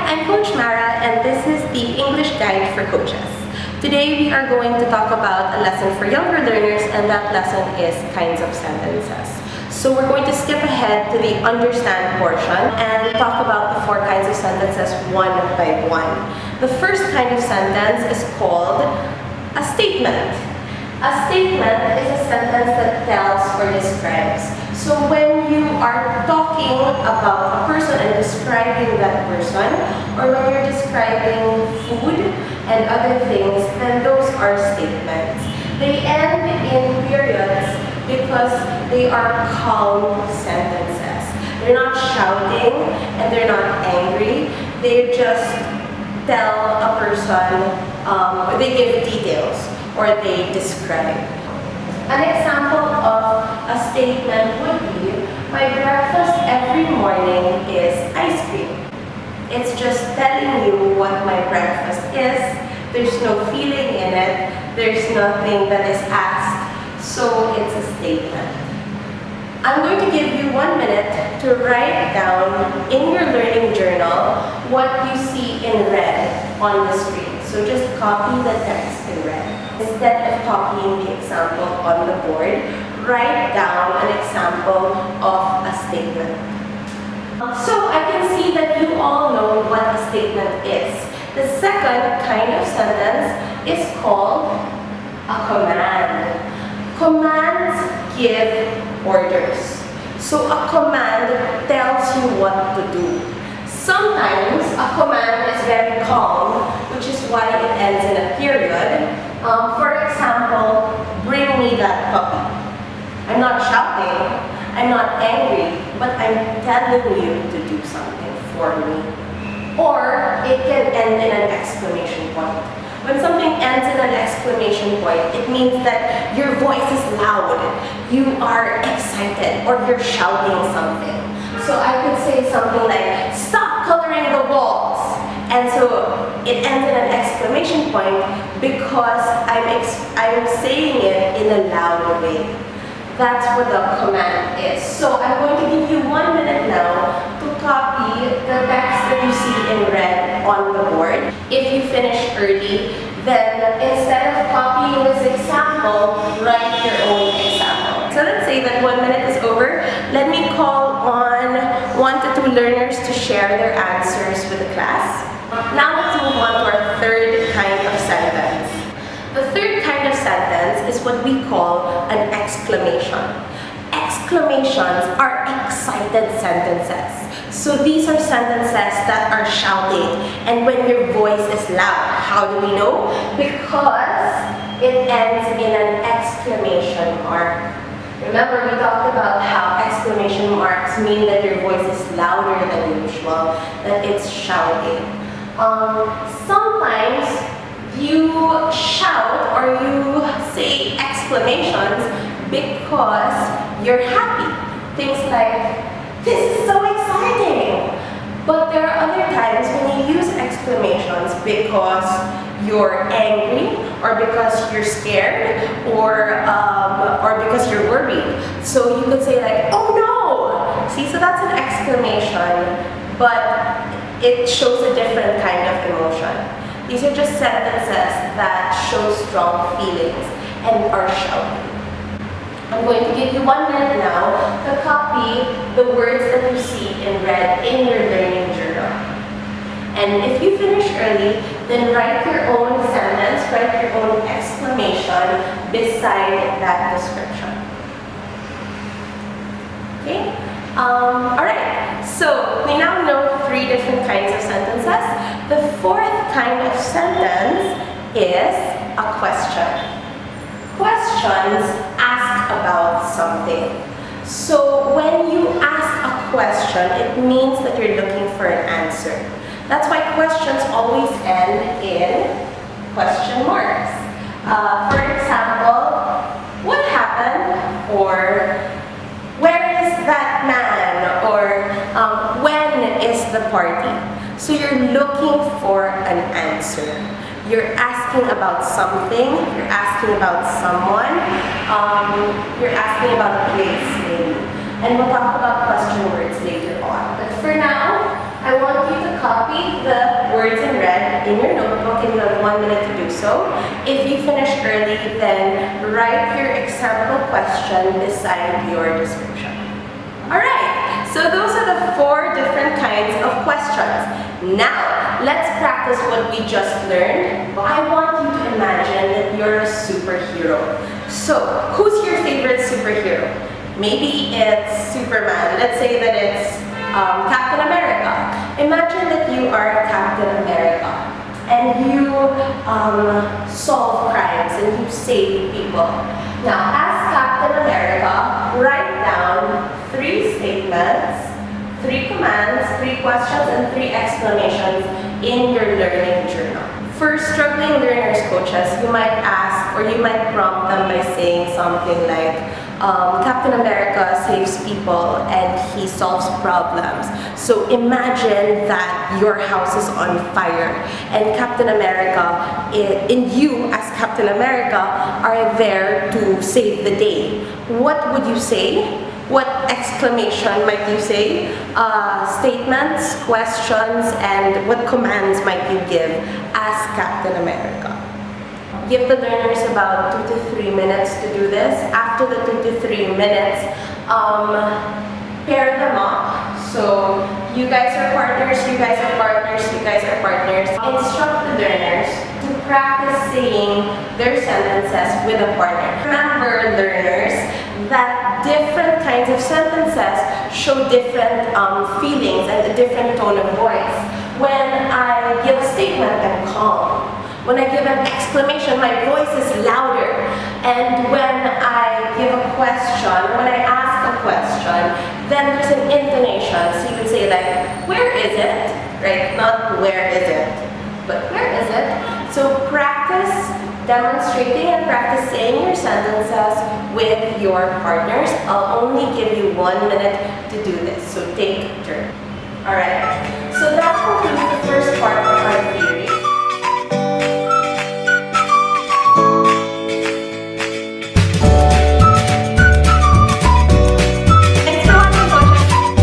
I'm Coach Mara, and this is the English Guide for Coaches. Today we are going to talk about a lesson for younger learners, and that lesson is kinds of sentences. So we're going to skip ahead to the understand portion and talk about the 4 kinds of sentences one by one. The first kind of sentence is called a statement. A statement is a sentence that tells or describes. So when you are talking about a person and describing that person, or when you're describing food and other things, then those are statements. They end in periods because they are calm sentences. They're not shouting and they're not angry. They just tell a person, they give details or they describe. An example of a statement would be, my breakfast every morning is ice cream. It's just telling you what my breakfast is. There's no feeling in it. There's nothing that is asked. So it's a statement. I'm going to give you 1 minute to write down in your learning journal what you see in red on the screen. So just copy the text in red. Instead of copying the example on the board, write down an example of a statement. So I can see that you all know what a statement is. The second kind of sentence is called a command. Commands give orders. So a command tells you what to do. Sometimes a command is very calm, which is why it ends in a period. For example, bring me that puppy. I'm not shouting, I'm not angry, but I'm telling you to do something for me. Or it can end in an exclamation point. When something ends in an exclamation point, it means that your voice is loud, you are excited, or you're shouting something. So I could say something like, stop coloring the walls. And so it ends in an exclamation point because I'm saying it in a loud way. That's what the command is. So I'm going to give you 1 minute now to copy the text that you see in red on the board. If you finish early, then instead of copying this example, write your own example. So let's say that 1 minute is over. Let me call on 1 to 2 learners to share their answers with the class. Now let's move on to our third kind of sentence. The third kind of sentence is what we call an exclamation. Exclamations are excited sentences. So these are sentences that are shouting, and when your voice is loud, how do we know? Because it ends in an exclamation mark. Remember, we talked about how exclamation marks mean that your voice is louder than usual, that it's shouting. Sometimes you shout or you say exclamations because you're happy. Things like, this is so exciting! But there are other times when you use exclamations because you're angry, or because you're scared, or because you're worried. So you could say like, oh no! See, so that's an exclamation, but it shows a different kind of emotion. These are just sentences that show strong feelings and are shouting. I'm going to give you 1 minute now to copy the words that you see in red in your learning journal. And if you finish early, then write your own sentence, write your own exclamation beside that description. Okay? Alright, so we now know 3 different kinds of sentences. The 4th kind of sentence is a question. Questions ask about something. So when you ask a question, it means that you're looking for an answer. That's why questions always end in question marks. For example, what happened? Or where is that man? Or when is the party? So you're looking for an answer. You're asking about something, you're asking about someone, you're asking about a place maybe. And we'll talk about question words later on. But for now, I want you to copy copy the words in red in your notebook and you have 1 minute to do so. If you finish early, then write your example question beside your description. Alright, so those are the 4 different kinds of questions. Now, let's practice what we just learned. I want you to imagine that you're a superhero. So, who's your favorite superhero? Maybe it's Superman. Let's say that it's Captain America. Imagine that you are Captain America and you solve crimes and you save people. Now, as Captain America, write down 3 statements, 3 commands, 3 questions, and 3 exclamations in your learning journal. For struggling learners coaches, you might ask or you might prompt them by saying something like, Captain America saves people and he solves problems. So imagine that your house is on fire and Captain America and you as Captain America are there to save the day. What would you say? What exclamation might you say? Statements, questions, and what commands might you give as Captain America? Give the learners about 2 to 3 minutes to do this. After the 2 to 3 minutes, pair them up. So you guys are partners, you guys are partners, you guys are partners. Instruct the learners to practice saying their sentences with a partner. Remember, learners, that different kinds of sentences show different feelings and a different tone of voice. When I give a statement, I'm calm. When I give an exclamation, my voice is louder. And when I give a question, when I ask a question, then there's an intonation. So you would say like, where is it? Right? Not where is it, but where is it? So practice demonstrating and practice saying your sentences with your partners. I'll only give you 1 minute to do this, so take a turn. Alright.